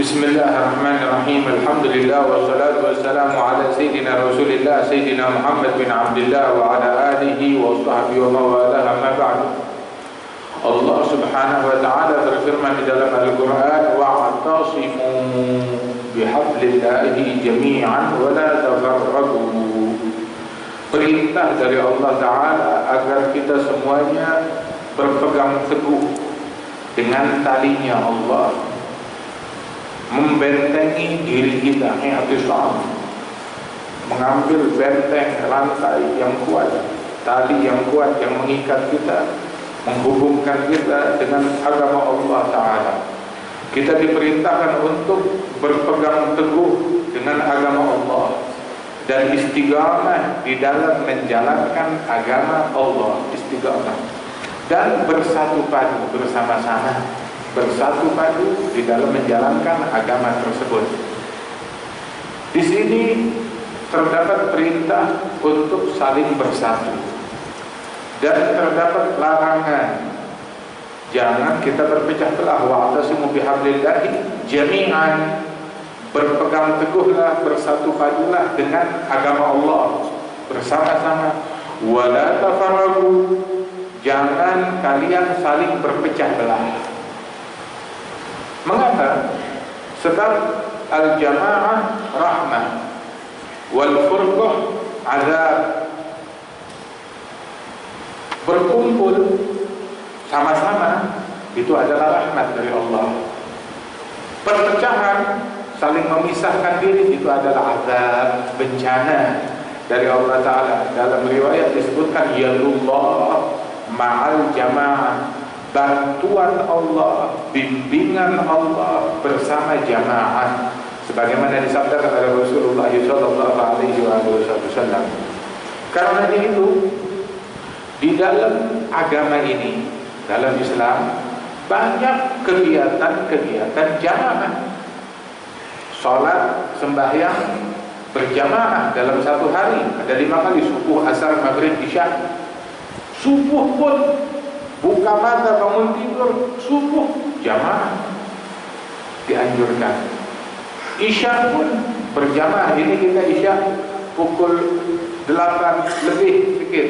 Bismillahirrahmanirrahim. Alhamdulillah wassalatu wassalamu ala sayyidina Rasulillah sayyidina Muhammad bin Abdullah wa ala alihi wa sahbihi wa mawalah, amma ba'du. Allah Subhanahu wa ta'ala berfirman di dalam Al-Qur'an, wa'tasimu bihablillahi jami'an wa la tafarraqu. Perintah dari Allah Ta'ala agar kita semuanya berpegang teguh dengan talinya Allah, membentengi diri kita, i'tisam, mengambil benteng rantai yang kuat, tali yang kuat yang mengikat kita, menghubungkan kita dengan agama Allah Ta'ala. Kita diperintahkan untuk berpegang teguh dengan agama Allah dan istiqamah di dalam menjalankan agama Allah, istiqamah, dan bersatu padu bersama-sama, bersatu padu di dalam menjalankan agama tersebut. Di sini terdapat perintah untuk saling bersatu dan terdapat larangan jangan kita berpecah belah. Wa'tasimu bihablillahi jami'an, berpegang teguhlah, bersatu padulah dengan agama Allah bersama-sama. Wala tafarraqu, jangan kalian saling berpecah belah. Mengapa? Sebab al-jamaah rahmah wal furqah azab. Berkumpul sama-sama itu adalah rahmat dari Allah. Perpecahan, saling memisahkan diri, itu adalah azab, bencana dari Allah Ta'ala. Dalam riwayat disebutkan yadullah ma'al jamaah, bantuan Allah, bimbingan Allah bersama jamaah, sebagaimana disabdakan oleh Rasulullah SAW. Karena itu di dalam agama ini, dalam Islam, banyak kegiatan-kegiatan jamaah. Salat sembahyang berjamaah dalam satu hari ada 5 kali, subuh, asar, maghrib, isya. Subuh pun buka mata bangun tidur, subuh jamaah dianjurkan. Isya pun berjamaah. Ini kita isya pukul 8 lebih sedikit.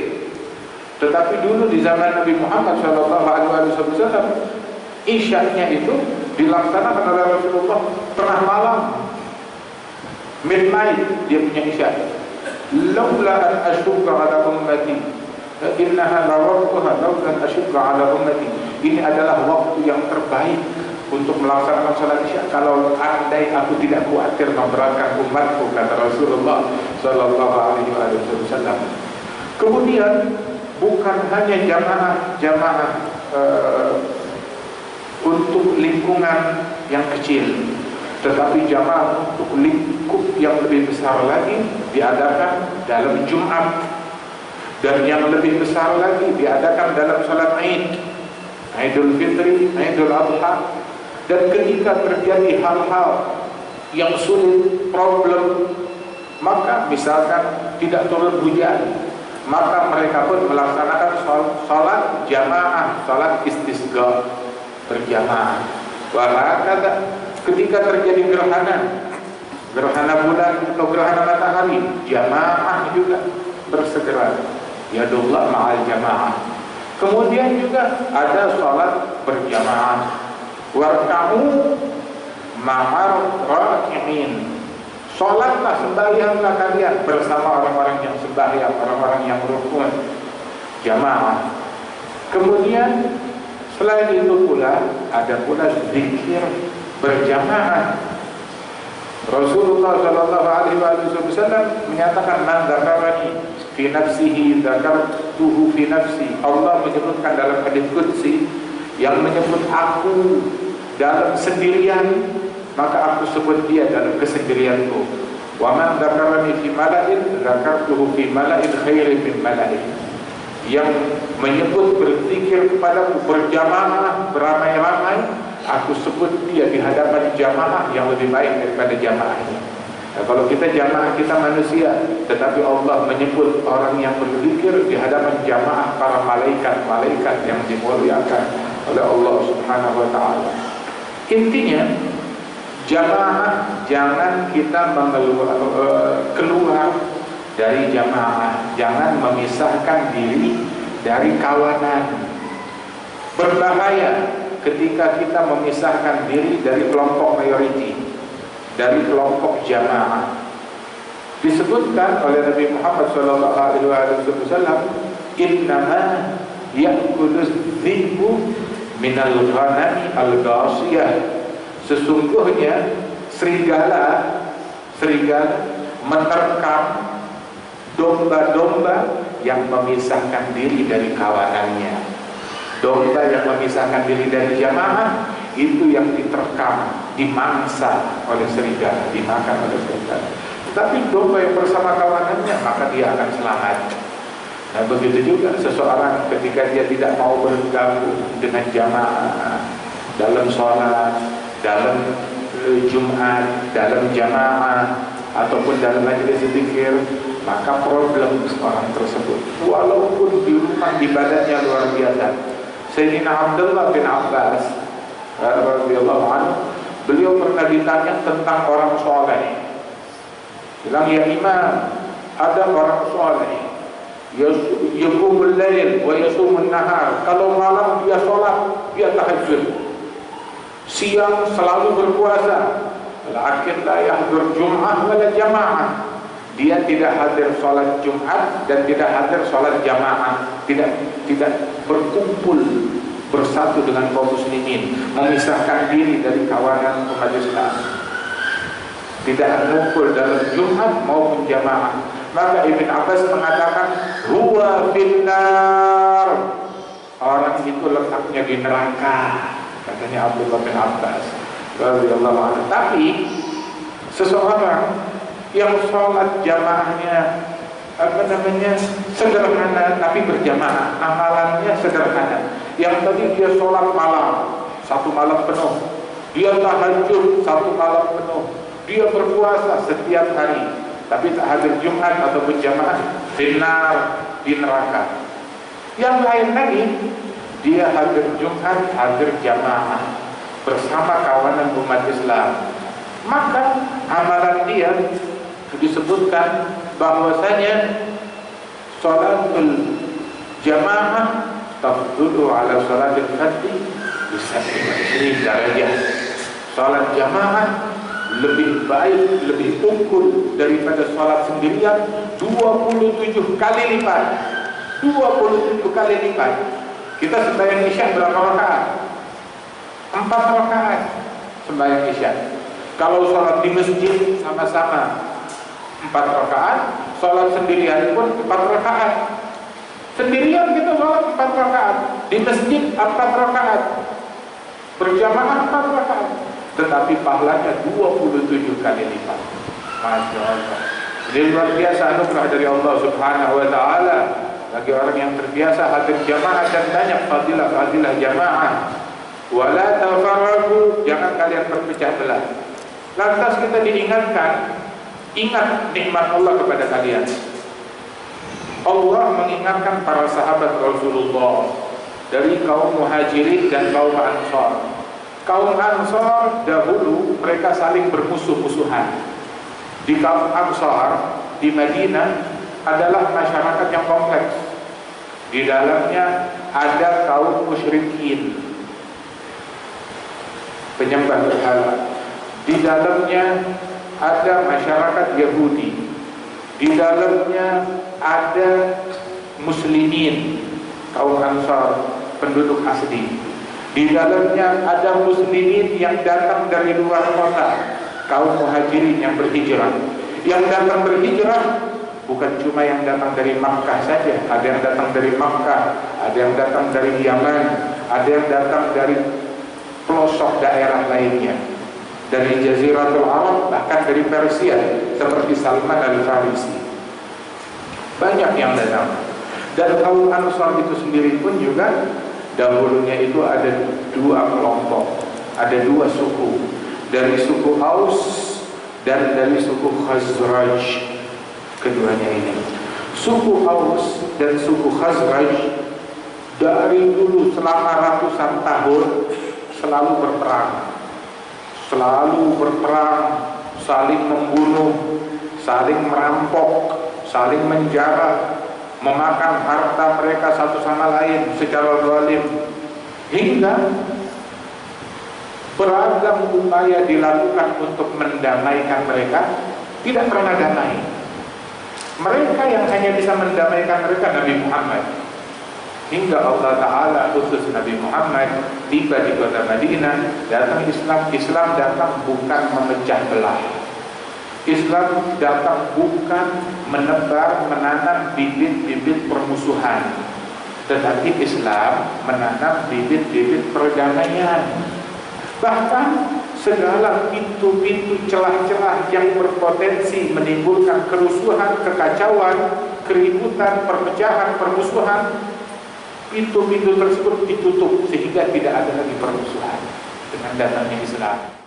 Tetapi dulu di zaman Nabi Muhammad SAW, isya'nya itu dilaksanakan oleh Rasulullah tengah malam, midnight dia punya isya. Laula an asyukka ala ummati innaha la waqtuha laula an asyukka ala ummati. Ini adalah waktu yang terbaik untuk melaksanakan salat isya kalau andai aku tidak khawatir memberatkan umatku, kata Rasulullah SAW. Kemudian bukan hanya jamaah untuk lingkungan yang kecil, tetapi jamaah untuk lingkup yang lebih besar lagi diadakan dalam Jumat, dan yang lebih besar lagi diadakan dalam salat Id, Idul Fitri, Idul Adha. Dan ketika terjadi hal-hal yang sulit, problem, maka misalkan tidak turun hujan, maka mereka pun melaksanakan salat jamaah, salat istisqa berjamaah. Wahakata ketika terjadi gerhana bulan atau gerhana matahari, jamaah juga bersegera, yadullah ma'al jamaah. Kemudian juga ada salat berjamaah, warka'u ma'al raki'in, sholatlah, sembahyanglah kalian bersama orang-orang yang sembahyang, orang-orang yang rukun, jamaah. Kemudian selain itu pula ada pula zikir berjamaah. Rasulullah SAW menyatakan, man dzakarani fi nafsihi dzakartuhu fi nafsi. Allah menyebutkan dalam hadis qudsi, yang menyebut aku dalam sendirian, maka aku sebut dia dalam kesendirianku. Wa man dzakarani fi mala'in dzakartuhu fi mala'in khairin min mala'in. Yang menyebut berzikir kepadaku berjamaah, beramai-ramai, aku sebut dia di hadapan jamaah yang lebih baik daripada jamaahnya. Nah, kalau kita jamaah, kita manusia, tetapi Allah menyebut orang yang berzikir di hadapan jamaah para malaikat-malaikat yang dimuliakan oleh Allah Subhanahu wa ta'ala. Intinya Jamaah, jangan kita keluar dari jamaah, jangan memisahkan diri dari kawanan. Berbahaya ketika kita memisahkan diri dari kelompok mayoriti, dari kelompok jamaah. Disebutkan oleh Nabi Muhammad SAW, innama ya'kuluz dhibu minal ghanami al-ghasiyah. Sesungguhnya serigala menerkam domba-domba yang memisahkan diri dari kawanannya. Domba yang memisahkan diri dari jamaah itu yang diterkam, dimangsa oleh serigala, dimakan oleh serigala. Tapi domba yang bersama kawanannya, maka dia akan selamat. Nah, begitu juga seseorang ketika dia tidak mau bergabung dengan jamaah dalam sholat, dalam Jumat, dalam jamaah, ataupun dalam majelis zikir, maka problem orang tersebut. Walaupun di rumah ibadahnya luar biasa. Sayyidina Abdullah bin Abbas radhiyallahu anhu, beliau pernah ditanya tentang orang soleh. Bilang, ya Imam, ada orang soleh yaqumul lail wa yasumun nahar. Kalau malam dia sholat, dia tahajud, siang selalu berpuasa, lakin la yahdur jum'ah wala jamaah. Dia tidak hadir sholat Jumat dan tidak hadir sholat jamaah, tidak berkumpul bersatu dengan kaum muslimin, memisahkan diri dari kawanan umat Islam, tidak ngumpul dalam Jumat maupun jamaah. Maka Ibn Abbas mengatakan, huwa finnar, orang itu letaknya di neraka, katanya Abdullah bin Abbas radhiyallahu anhu. Tapi seseorang yang sholat jamaahnya sederhana tapi berjamaah, amalannya sederhana. Yang tadi dia sholat malam, satu malam penuh, dia tahajud satu malam penuh, dia berpuasa setiap hari, tapi tak hadir Jumat ataupun jamaah, finnar, di neraka. Yang lain lagi, dia hadir Jumat, hadir jamaah bersama kawanan umat Islam, maka amalan dia disebutkan bahwasanya sholatul jamaah tafdulu ala sholatil fardhi bi 27 derajat. Sholat jamaah lebih baik, lebih unggul daripada sholat sendirian 27 kali lipat. 27 kali lipat. Kita sembahyang Isya berapa rakaat? 4 rakaat sembahyang Isya. Kalau sholat di masjid sama-sama 4 rakaat, sholat sendirian pun 4 rakaat. Sendirian kita sholat 4 rakaat, di masjid 4 rakaat, berjamaah 4 rakaat, tetapi pahalanya 27 kali lipat. Masya Allah. Ini luar biasa anugerah dari Allah Subhanahu wa Ta'ala bagi orang yang terbiasa hadir jamaah dan banyak fadilah jamaah. Wala tafarraqu, jangan kalian berpecah belah. Lantas kita diingatkan, ingat nikmat Allah kepada kalian. Allah mengingatkan para sahabat Rasulullah dari kaum Muhajirin dan kaum Ansar. Kaum Ansar dahulu mereka saling bermusuh-musuhan. Di kaum Ansar di Madinah adalah masyarakat yang kompleks. Di dalamnya ada kaum musyrikin, penyembah berhala. Di dalamnya ada masyarakat Yahudi. Di dalamnya ada muslimin, kaum Ansar, penduduk asli. Di dalamnya ada muslimin yang datang dari luar kota, kaum Muhajirin yang berhijrah. Yang datang berhijrah bukan cuma yang datang dari Makkah saja, ada yang datang dari Makkah, ada yang datang dari Yaman, ada yang datang dari pelosok daerah lainnya, dari Jaziratul Arab, bahkan dari Persia seperti Salman Al-Farisi. Banyak yang datang. Dan kaum Ansar itu sendiri pun juga dahulunya itu ada 2 kelompok, ada 2 suku, dari suku Aus dan dari suku Khazraj. Keduanya ini, suku Aus dan suku Khazraj, dari dulu selama ratusan tahun selalu berperang. selalu berperang, saling membunuh, saling merampok, saling menjarah, memakan harta mereka satu sama lain secara zalim, hingga beragam upaya dilakukan untuk mendamaikan mereka, tidak pernah damai. Mereka yang hanya bisa mendamaikan mereka Nabi Muhammad. Hingga Allah Ta'ala khusus Nabi Muhammad tiba di kota Madinah, datang Islam. Islam datang bukan memecah belah. Islam datang bukan menebar, menanam bibit-bibit permusuhan, tetapi Islam menanam bibit-bibit perdamaian. Bahkan segala pintu-pintu celah-celah yang berpotensi menimbulkan kerusuhan, kekacauan, keributan, perpecahan, permusuhan, pintu-pintu tersebut ditutup sehingga tidak ada lagi permusuhan dengan datangnya Islam.